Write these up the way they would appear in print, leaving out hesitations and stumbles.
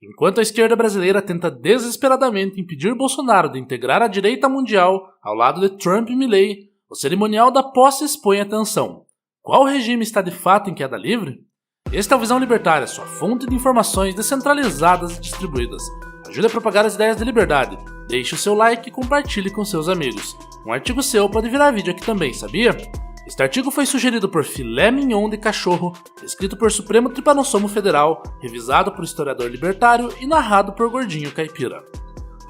Enquanto a esquerda brasileira tenta desesperadamente impedir Bolsonaro de integrar a direita mundial ao lado de Trump e Milei, o cerimonial da posse expõe a tensão. Qual regime está de fato em queda livre? Este é o Visão Libertária, sua fonte de informações descentralizadas e distribuídas. Ajude a propagar as ideias de liberdade. Deixe o seu like e compartilhe com seus amigos. Um artigo seu pode virar vídeo aqui também, sabia? Este artigo foi sugerido por Filé Mignon de Cachorro, escrito por Supremo Tribunal Federal, revisado por historiador libertário e narrado por Gordinho Caipira.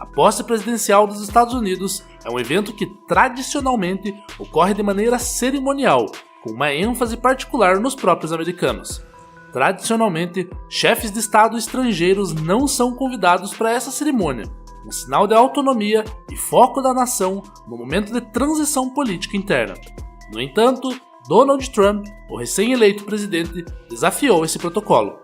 A posse presidencial dos Estados Unidos é um evento que tradicionalmente ocorre de maneira cerimonial, com uma ênfase particular nos próprios americanos. Tradicionalmente, chefes de Estado estrangeiros não são convidados para essa cerimônia, um sinal de autonomia e foco da nação no momento de transição política interna. No entanto, Donald Trump, o recém-eleito presidente, desafiou esse protocolo.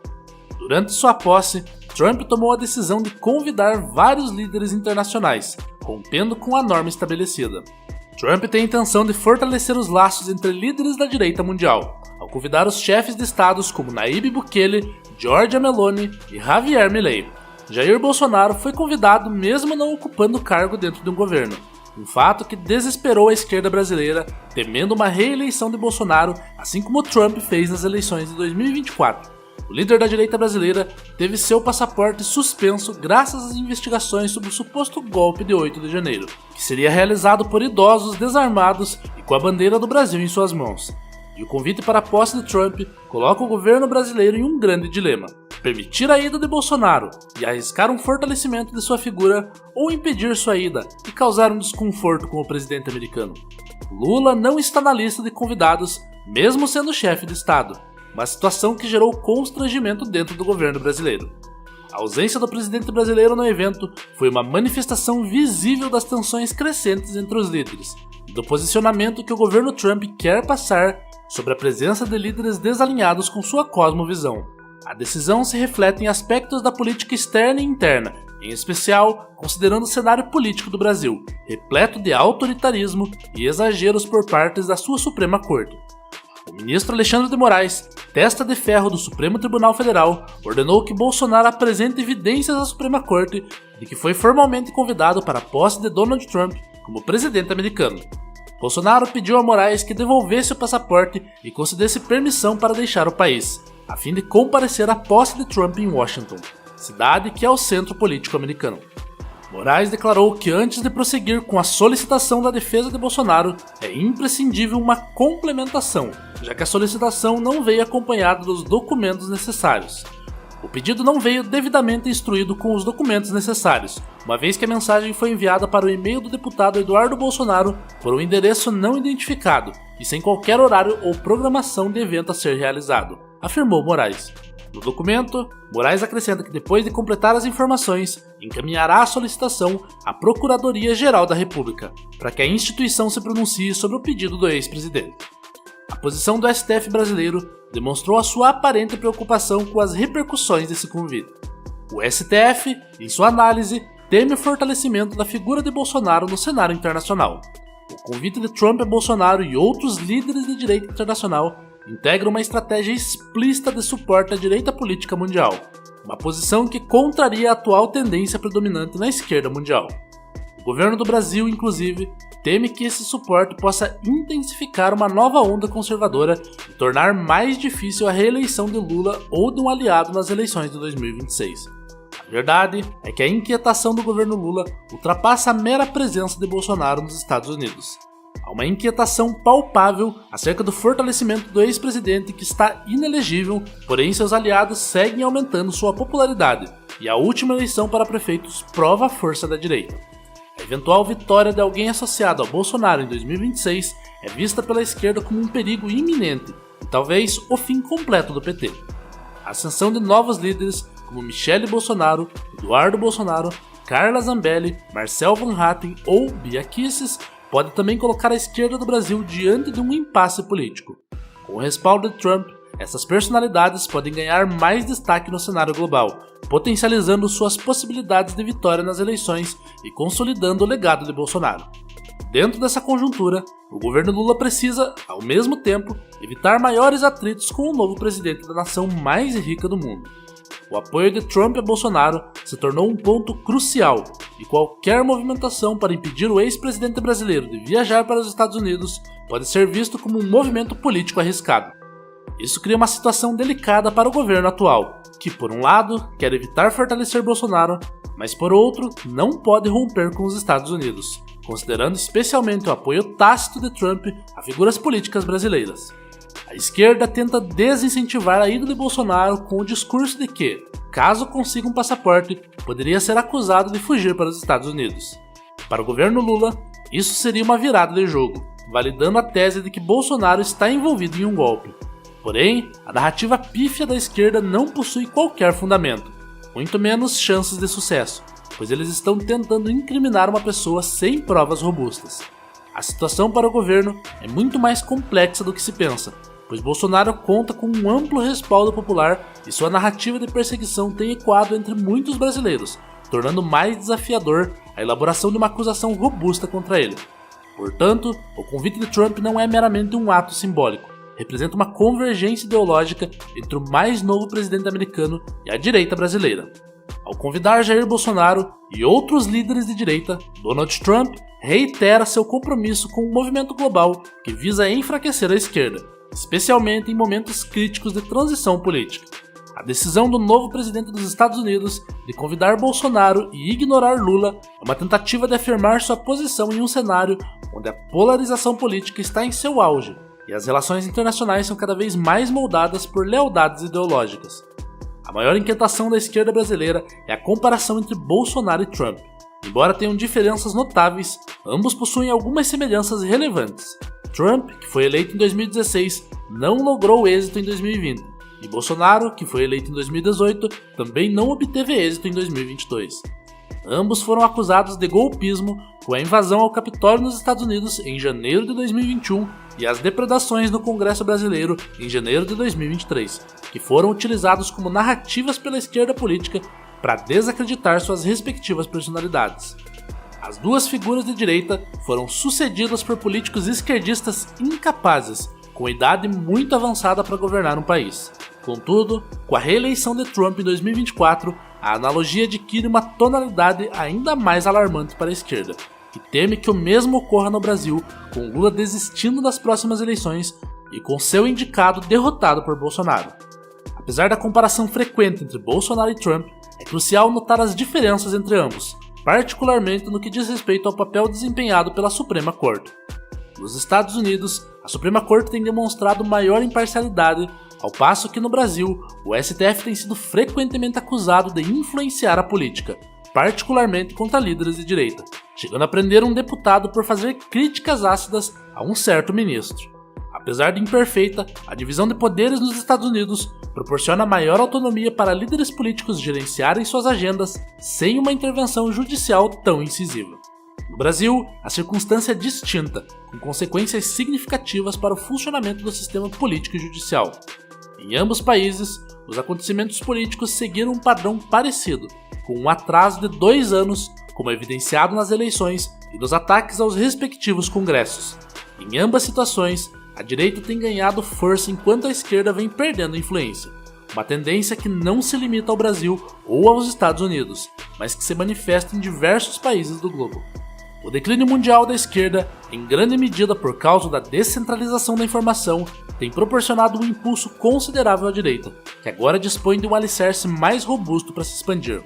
Durante sua posse, Trump tomou a decisão de convidar vários líderes internacionais, rompendo com a norma estabelecida. Trump tem a intenção de fortalecer os laços entre líderes da direita mundial, ao convidar os chefes de estados como Nayib Bukele, Giorgia Meloni e Javier Milei. Jair Bolsonaro foi convidado mesmo não ocupando cargo dentro de um governo, um fato que desesperou a esquerda brasileira, temendo uma reeleição de Bolsonaro, assim como Trump fez nas eleições de 2024. O líder da direita brasileira teve seu passaporte suspenso graças às investigações sobre o suposto golpe de 8 de janeiro, que seria realizado por idosos desarmados e com a bandeira do Brasil em suas mãos. E o convite para a posse de Trump coloca o governo brasileiro em um grande dilema: permitir a ida de Bolsonaro e arriscar um fortalecimento de sua figura, ou impedir sua ida e causar um desconforto com o presidente americano. Lula não está na lista de convidados, mesmo sendo chefe de Estado, uma situação que gerou constrangimento dentro do governo brasileiro. A ausência do presidente brasileiro no evento foi uma manifestação visível das tensões crescentes entre os líderes e do posicionamento que o governo Trump quer passar sobre a presença de líderes desalinhados com sua cosmovisão. A decisão se reflete em aspectos da política externa e interna, em especial considerando o cenário político do Brasil, repleto de autoritarismo e exageros por parte da sua Suprema Corte. O ministro Alexandre de Moraes, testa de ferro do Supremo Tribunal Federal, ordenou que Bolsonaro apresente evidências à Suprema Corte de que foi formalmente convidado para a posse de Donald Trump como presidente americano. Bolsonaro pediu a Moraes que devolvesse o passaporte e concedesse permissão para deixar o país, a fim de comparecer à posse de Trump em Washington, cidade que é o centro político americano. Moraes declarou que antes de prosseguir com a solicitação da defesa de Bolsonaro, é imprescindível uma complementação, já que a solicitação não veio acompanhada dos documentos necessários. O pedido não veio devidamente instruído com os documentos necessários, uma vez que a mensagem foi enviada para o e-mail do deputado Eduardo Bolsonaro por um endereço não identificado e sem qualquer horário ou programação de evento a ser realizado, afirmou Moraes. No documento, Moraes acrescenta que depois de completar as informações, encaminhará a solicitação à Procuradoria-Geral da República, para que a instituição se pronuncie sobre o pedido do ex-presidente. A posição do STF brasileiro demonstrou a sua aparente preocupação com as repercussões desse convite. O STF, em sua análise, teme o fortalecimento da figura de Bolsonaro no cenário internacional. O convite de Trump a Bolsonaro e outros líderes de direita internacional integra uma estratégia explícita de suporte à direita política mundial, uma posição que contraria a atual tendência predominante na esquerda mundial. O governo do Brasil, inclusive, teme que esse suporte possa intensificar uma nova onda conservadora e tornar mais difícil a reeleição de Lula ou de um aliado nas eleições de 2026. A verdade é que a inquietação do governo Lula ultrapassa a mera presença de Bolsonaro nos Estados Unidos. Há uma inquietação palpável acerca do fortalecimento do ex-presidente que está inelegível, porém seus aliados seguem aumentando sua popularidade, e a última eleição para prefeitos prova a força da direita. A eventual vitória de alguém associado a Bolsonaro em 2026 é vista pela esquerda como um perigo iminente e talvez o fim completo do PT. A ascensão de novos líderes como Michele Bolsonaro, Eduardo Bolsonaro, Carla Zambelli, Marcel Van Hatten ou Bia Kicis pode também colocar a esquerda do Brasil diante de um impasse político. Com o respaldo de Trump, essas personalidades podem ganhar mais destaque no cenário global, potencializando suas possibilidades de vitória nas eleições e consolidando o legado de Bolsonaro. Dentro dessa conjuntura, o governo Lula precisa, ao mesmo tempo, evitar maiores atritos com o novo presidente da nação mais rica do mundo. o apoio de Trump a Bolsonaro se tornou um ponto crucial e qualquer movimentação para impedir o ex-presidente brasileiro de viajar para os Estados Unidos pode ser visto como um movimento político arriscado. Isso cria uma situação delicada para o governo atual, que por um lado quer evitar fortalecer Bolsonaro, mas por outro não pode romper com os Estados Unidos, considerando especialmente o apoio tácito de Trump a figuras políticas brasileiras. A esquerda tenta desincentivar a ida de Bolsonaro com o discurso de que, caso consiga um passaporte, poderia ser acusado de fugir para os Estados Unidos. Para o governo Lula, isso seria uma virada de jogo, validando a tese de que Bolsonaro está envolvido em um golpe. Porém, a narrativa pífia da esquerda não possui qualquer fundamento, muito menos chances de sucesso, pois eles estão tentando incriminar uma pessoa sem provas robustas. A situação para o governo é muito mais complexa do que se pensa, pois Bolsonaro conta com um amplo respaldo popular e sua narrativa de perseguição tem ecoado entre muitos brasileiros, tornando mais desafiador a elaboração de uma acusação robusta contra ele. Portanto, o convite de Trump não é meramente um ato simbólico, representa uma convergência ideológica entre o mais novo presidente americano e a direita brasileira. Ao convidar Jair Bolsonaro e outros líderes de direita, Donald Trump reitera seu compromisso com um movimento global que visa enfraquecer a esquerda, especialmente em momentos críticos de transição política. A decisão do novo presidente dos Estados Unidos de convidar Bolsonaro e ignorar Lula é uma tentativa de afirmar sua posição em um cenário onde a polarização política está em seu auge e as relações internacionais são cada vez mais moldadas por lealdades ideológicas. A maior inquietação da esquerda brasileira é a comparação entre Bolsonaro e Trump. Embora tenham diferenças notáveis, ambos possuem algumas semelhanças relevantes. Trump, que foi eleito em 2016, não logrou êxito em 2020, e Bolsonaro, que foi eleito em 2018, também não obteve êxito em 2022. Ambos foram acusados de golpismo com a invasão ao Capitólio nos Estados Unidos em janeiro de 2021 e as depredações no Congresso brasileiro em janeiro de 2023, que foram utilizados como narrativas pela esquerda política para desacreditar suas respectivas personalidades. As duas figuras de direita foram sucedidas por políticos esquerdistas incapazes, com idade muito avançada para governar um país. Contudo, com a reeleição de Trump em 2024, a analogia adquire uma tonalidade ainda mais alarmante para a esquerda, que teme que o mesmo ocorra no Brasil, com Lula desistindo das próximas eleições e com seu indicado derrotado por Bolsonaro. Apesar da comparação frequente entre Bolsonaro e Trump, é crucial notar as diferenças entre ambos, particularmente no que diz respeito ao papel desempenhado pela Suprema Corte. Nos Estados Unidos, a Suprema Corte tem demonstrado maior imparcialidade, ao passo que no Brasil, o STF tem sido frequentemente acusado de influenciar a política, particularmente contra líderes de direita, chegando a prender um deputado por fazer críticas ácidas a um certo ministro. Apesar de imperfeita, a divisão de poderes nos Estados Unidos proporciona maior autonomia para líderes políticos gerenciarem suas agendas sem uma intervenção judicial tão incisiva. No Brasil, a circunstância é distinta, com consequências significativas para o funcionamento do sistema político e judicial. Em ambos países, os acontecimentos políticos seguiram um padrão parecido, com um atraso de 2 anos, como evidenciado nas eleições e nos ataques aos respectivos congressos. Em ambas situações, a direita tem ganhado força enquanto a esquerda vem perdendo influência, uma tendência que não se limita ao Brasil ou aos Estados Unidos, mas que se manifesta em diversos países do globo. O declínio mundial da esquerda, em grande medida por causa da descentralização da informação, tem proporcionado um impulso considerável à direita, que agora dispõe de um alicerce mais robusto para se expandir.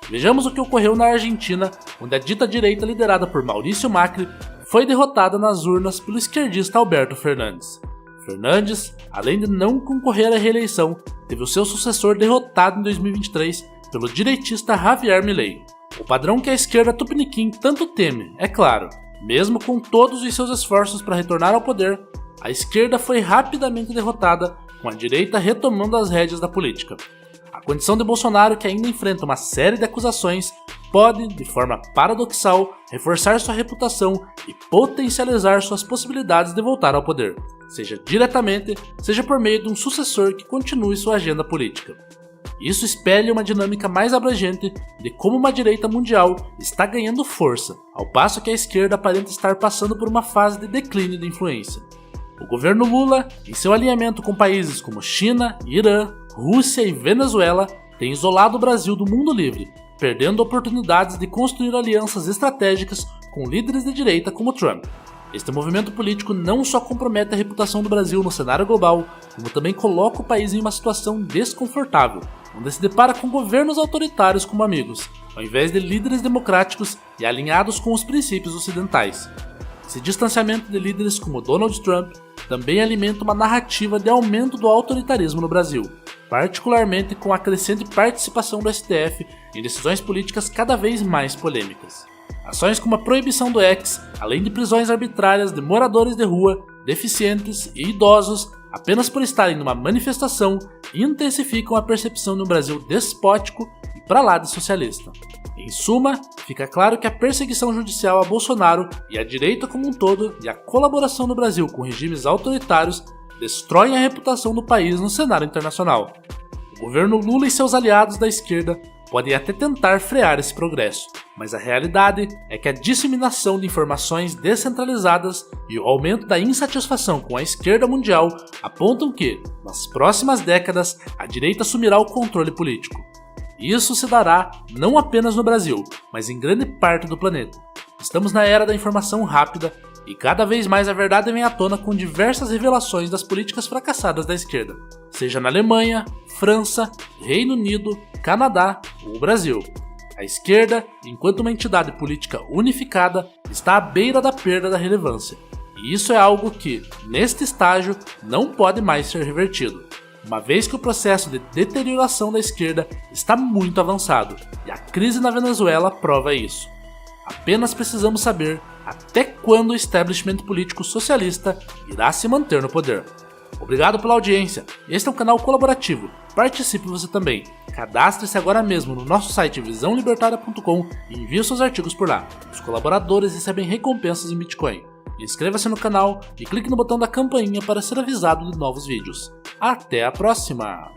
Vejamos o que ocorreu na Argentina, onde a dita direita liderada por Maurício Macri foi derrotada nas urnas pelo esquerdista Alberto Fernandes. Fernandes, além de não concorrer à reeleição, teve o seu sucessor derrotado em 2023 pelo direitista Javier Milei. O padrão que a esquerda tupiniquim tanto teme, é claro, mesmo com todos os seus esforços para retornar ao poder, a esquerda foi rapidamente derrotada, com a direita retomando as rédeas da política. A condição de Bolsonaro, que ainda enfrenta uma série de acusações, pode, de forma paradoxal, reforçar sua reputação e potencializar suas possibilidades de voltar ao poder, seja diretamente, seja por meio de um sucessor que continue sua agenda política. Isso espelha uma dinâmica mais abrangente de como uma direita mundial está ganhando força, ao passo que a esquerda aparenta estar passando por uma fase de declínio de influência. O governo Lula, em seu alinhamento com países como China, Irã, Rússia e Venezuela, tem isolado o Brasil do mundo livre, perdendo oportunidades de construir alianças estratégicas com líderes de direita como Trump. Este movimento político não só compromete a reputação do Brasil no cenário global, como também coloca o país em uma situação desconfortável, onde se depara com governos autoritários como amigos, ao invés de líderes democráticos e alinhados com os princípios ocidentais. Esse distanciamento de líderes como Donald Trump também alimenta uma narrativa de aumento do autoritarismo no Brasil, particularmente com a crescente participação do STF em decisões políticas cada vez mais polêmicas. Ações como a proibição do X, além de prisões arbitrárias de moradores de rua, deficientes e idosos apenas por estarem numa manifestação, intensificam a percepção de um Brasil despótico e pra lá de socialista. Em suma, fica claro que a perseguição judicial a Bolsonaro e a direita como um todo e a colaboração do Brasil com regimes autoritários destroem a reputação do país no cenário internacional. O governo Lula e seus aliados da esquerda podem até tentar frear esse progresso, mas a realidade é que a disseminação de informações descentralizadas e o aumento da insatisfação com a esquerda mundial apontam que, nas próximas décadas, a direita assumirá o controle político. Isso se dará não apenas no Brasil, mas em grande parte do planeta. Estamos na era da informação rápida e cada vez mais a verdade vem à tona com diversas revelações das políticas fracassadas da esquerda, seja na Alemanha, França, Reino Unido, Canadá ou Brasil. A esquerda, enquanto uma entidade política unificada, está à beira da perda da relevância. E isso é algo que, neste estágio, não pode mais ser revertido, uma vez que o processo de deterioração da esquerda está muito avançado, e a crise na Venezuela prova isso. Apenas precisamos saber até quando o establishment político socialista irá se manter no poder. Obrigado pela audiência. Este é um canal colaborativo. Participe você também. Cadastre-se agora mesmo no nosso site visãolibertaria.com e envie seus artigos por lá. Os colaboradores recebem recompensas em Bitcoin. Inscreva-se no canal e clique no botão da campainha para ser avisado de novos vídeos. Até a próxima!